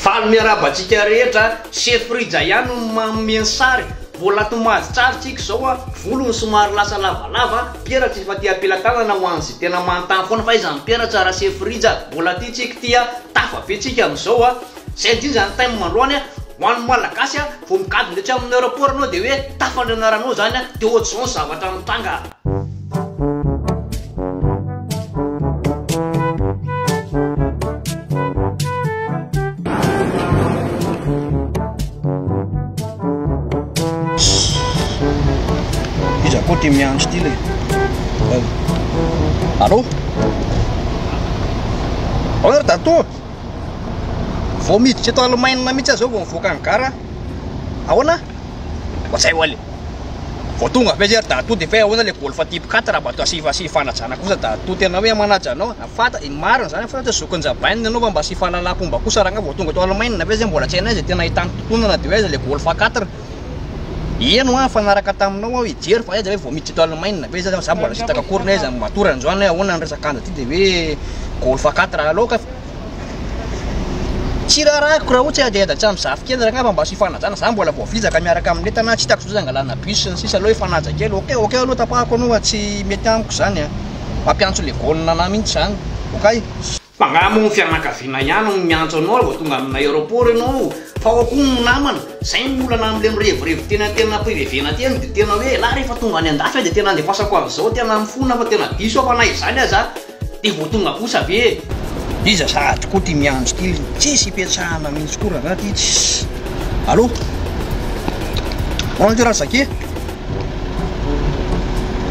Faly miarabatsika rehetra chef frija ihany manome sary mbola tomazy tsara tsika zao a volony somary lasa lavalava peratra efa tia ampelantanana ho an'izay tena manontany foana fa izany peratra raha chef frija mbola ty tsika tia tafabe tsika amin'izao a zay indrindra zany time mandroany a ho an'ny malagasy a vao mikady ndratra amin'ny aéroport anao dia hoe tafandrinaranao zany a dia ohatr'izao ny zavatra mitanga. Koty miandro ty le. Allô? Ora tato. Vao miditra eto Allemagne mihitsy zao vao mivoaka ny gara. Ahoana? Watsay wale. Vao tonga be zer tato dia fa ahoana le Golf type 4 raha mba asifa fanajana kosa tato tena hoe manaja anao. Afata marina zany fa zokony jabaina anao mba asifa lalapomba kosa raha vao tonga eto Allemagne be zay mbola tsy hainay zay tena ahitany totonana dia hoe le Golf 4. Eno a fanaraka taminao a ijery fa aiza hoe vao miditra eto Allemagne be za mbola sitaka akory aiza matorany zany hoe ahoana ny resakanja ty dia hoe Golf 4 aloka tsy rarahako raha ohatsy ady eda tsamy zafy kely raha mba asy fanajana za mbola vao vizaka miaraka amin'ny entana tsy hitako zao zangalana bus sisa aloha fanaja kely ok aloha tapahako anao tsy mety amiko zany a mampiantso le golona na mihitsy zany okay. Magnamo ny fianakaviana ihany miantso anao vao tonga amin'ny aéroport ianao fa ao koa ny namana zay molana am'le mirevirevi tena pirevena tena dia tena hoe la rehefa tonga any andafy dia tena andefasako amin'izao tena mifona fa tena diso fa na izany aza dia vao tonga kosa be iza sahady koa ty miandro ty tsisy ipetrahana mihitsy koa raha ty tsy. Allô? Manao ty raha zake?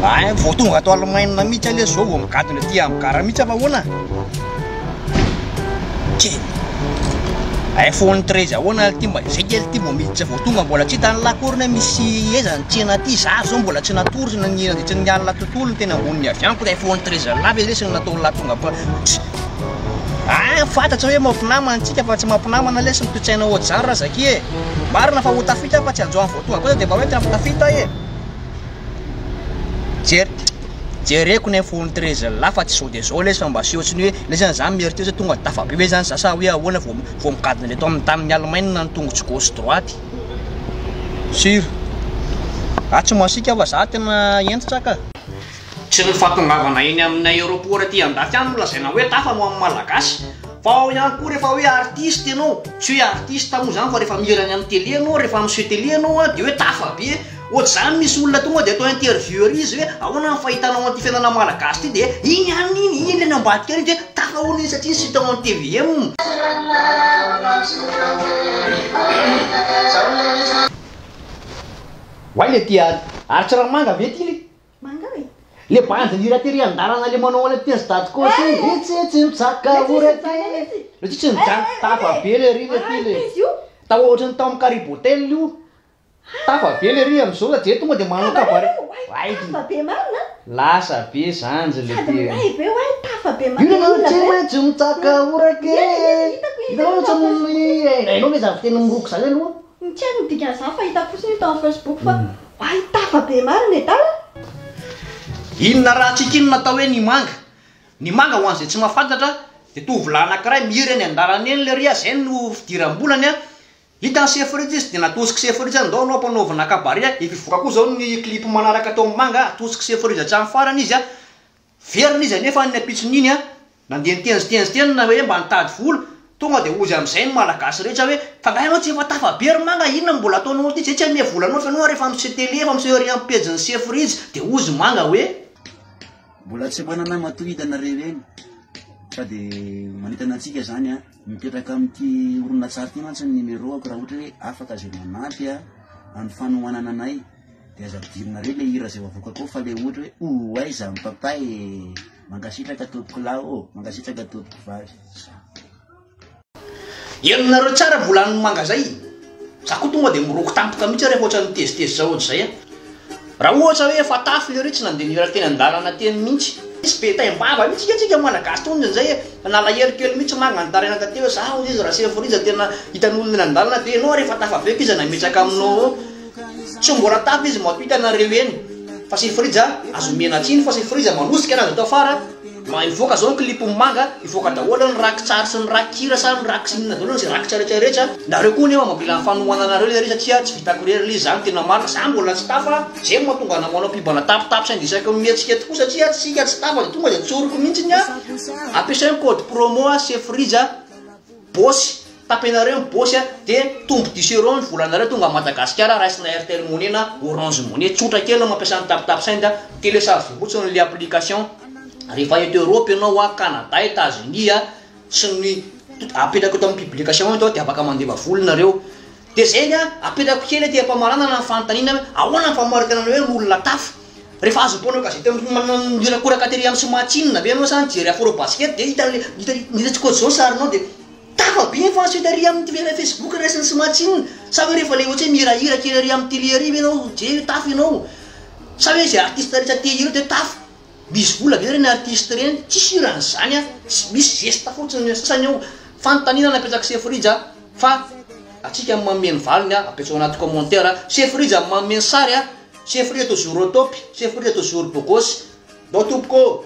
Ay vao tonga ato Allemagne mihitsy ale zao vao mikadina ty amin'ny gara mihitsy fa ahoana? iPhone 13 ahoana ty mba zay kely ty vao miditra vao tonga mbola tsy hitany lakorina misy eza ny tsena ty za zao mbola tsy natory nanirandritra ny alina tontolo tena ambony avianko ty iPhone 13 lava izy lesy natao latonga fa fantatsa hoe mampinamana antsika fa tsy mampinamana lesy mitotsaina ohatr'izany raha zaki e marina fa ho tafita fa tsy anjoany vao tonga kosa dia mba hoe tena tafita e jereko ny iPhone 13 la fa tsy zao dia zao lesy fa mba sy ohatriny hoe lesany zany mierity hoe tonga tafabe hoe zany zasa hoe ahoana vao mikadina le to tamin'ny Allemagne na ny tongotsy gauche droite sir atsy masika fa za tena entitra ka tsy ny fahatongavana eny amin'ny aéroport ty andafy any molazaina hoe tafa mo amin'ny malagasy fa ao ihany koa rehefa hoe artiste ianao tsy hoe artiste moa zany fa rehefa mirany amin'ny télé anao rehefa miseho télé anao dia hoe tafa be ohatr'izany misy olona tonga dia atao intervieweur izy hoe ahoana ny fahitanao an'ity fiainana malagasy ty dia iny any iny le nambadika iny dia tafa hoana iny satria sy hitao amin'ny TVM. Why le tia aritsy raha manga ve ty le? Manga e? Le bandy ny ratery andarana le manao any teny zadaty koa sy tsy mitsaka ora ty le tsy mijanty tafa be le ry le ty le ta ohatra ny tao amin'ny Carib Hotel io tafa be le ry amin'izao sa je tonga dia manao kabare tafa be marina lasa be zanjy le ty be hoe tafa be marina tsy maintsy mitsaka ora ke hitanao ohatrany hainao le zaviteny miroko zany aloha tsy haino midika an'izany fa hitako fotsiny tao amin'ny Facebook fa ay tafa be marina e tala inona raha tsika iny natao hoe ny manga ho an'izay tsy mahafantatra dia tovolahy anankiray mihiry any an-dalana eny le ry zay no fidiram-bolany a hitany chef frija izy dia natosiky chef frija andao anao ampanaovana kabare efa ivoaka koa zao ny clip manaraka tao amin'ny manga atosiky chef frija hatramin'ny farany izy a verina izy anefa ny apitsony iny a nandeha nitenitenitenina hoe mba nitady vola tonga dia ozy amin'izay ny malagasy rehetra hoe fa ngahy anao tsy efa tafabe ry manga inona mbola ataonao ty tsy ame volanao fa anao rehefa miseho télé efa miseho ry amin'ny pejiny chef frija dia ozy manga hoe mbola tsy manana matohitanareo eny sady manitana antsika zany a mipetraka amin'ity oronatsary ty mantsy ny numéroako raha ohatra hoe afaka zay manampy a amin'ny fanohanana anay dia aza ampidirina reo le hira zay avoakako fa le ohatra hoe aiza mipapay mangasitraka totoko lao mangasitraka totoko vavy enonareo tsara volan'ny manga zay za koa tonga dia miroko tampoka mihitsy rehefa ohatra nitezitezi zao ohatr'izay a raha ohatra hoe efa tafy le reo tsy nandeha nira teny an-dalana teny mihitsy isy be taim-bava mihitsy tsika malagasy tonja zay nalahelo kely mihitsy magnantarena taty hoe za izy raha chef frija tena hitan'olona an-dalana dia ianao rehefa tafaveko izy nametraka aminao tsy mbola tafy izy mato hitanareo eny fa chef frija azo mena tsiny fa chef frija manosika anazy atao fara ivoaka zao ny clip manga ivoaka daholo ny rakitsary sy ny rakira sa ny raksinina daholo zay rakitsaretrarehetra nareo koa nefa mamila fanohana anareo le satria tsy vitako rery le zany tena marina za mbola tsy tafa zay mahatonga namanao pibana tapitapy saindisaka mihetsika tokoa satria tsika tsy tafa de tonga de tsoroko mihitsy nya ampiasainy code promo a Sefrija bosy tapenareo ny bosy de tombo 10 € ny volanareo tonga Madagasikara raisina Airtel Money na Orange Money tsotra kely mampiasa ny tapitapy sainda télécharge fotsiny le application rehefa eto Europe ianao a Canada États-Unis a sy ny apetako eto amin'ny publication eto de afaka mandeva volinareo de zay nya apetako kely ty ampamarana na fantanina ahoana famaritana hoe olona tafy rehefa azo ponao gazety manira kora kateria sy matsinina be anao sa jery afro basket de hitatsika zao sarinao de tafa be fa sitari amin'ny Facebook resiny sy matsinina sa hoe rehefa le ohatsy mirahira kely ary amin'ny télé ary ianao je tafy ianao sa hoe zay artiste rehetra te hira de tafy misy vola be reny artiste reny tsisy irany zany a misy geste fotsiny sasany ao fantanina napetsaka Sefrija fa atsika mameno valiny a apetsao anaty commentaire Sefrija mameno sary a Sefrija toujours au top Sefrija toujours beau gosse do tompoko